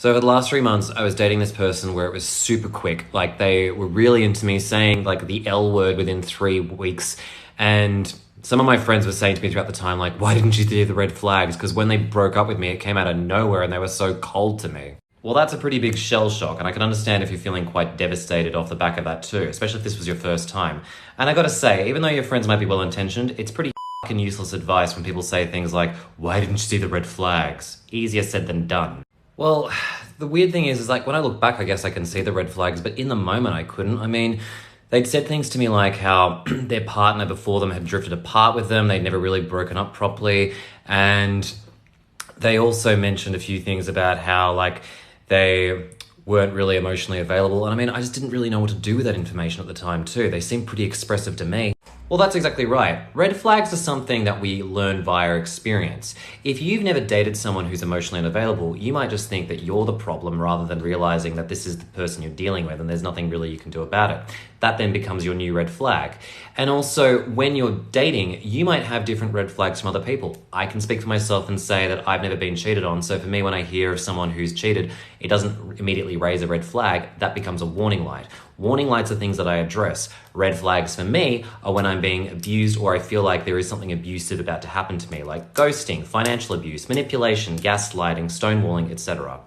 So over the last 3 months, I was dating this person where it was super quick. Like they were really into me, saying like the L word within 3 weeks. And some of my friends were saying to me throughout the time, like, why didn't you see the red flags? Because when they broke up with me, it came out of nowhere and they were so cold to me. Well, that's a pretty big shell shock, and I can understand if you're feeling quite devastated off the back of that too, especially if this was your first time. And I gotta say, even though your friends might be well-intentioned, it's pretty fucking useless advice when people say things like, why didn't you see the red flags? Easier said than done. Well, the weird thing is like when I look back, I guess I can see the red flags, but in the moment I couldn't. I mean, they'd said things to me like how their partner before them had drifted apart with them, they'd never really broken up properly, and they also mentioned a few things about how like they weren't really emotionally available. And I mean, I just didn't really know what to do with that information at the time too. They seemed pretty expressive to me. Well, that's exactly right. Red flags are something that we learn via experience. If you've never dated someone who's emotionally unavailable, you might just think that you're the problem rather than realizing that this is the person you're dealing with and there's nothing really you can do about it. That then becomes your new red flag. And also, when you're dating, you might have different red flags from other people. I can speak for myself and say that I've never been cheated on. So for me, when I hear of someone who's cheated, it doesn't immediately raise a red flag. That becomes a warning light. Warning lights are things that I address. Red flags for me are when I'm being abused or I feel like there is something abusive about to happen to me, like ghosting, financial abuse, manipulation, gaslighting, stonewalling, etc.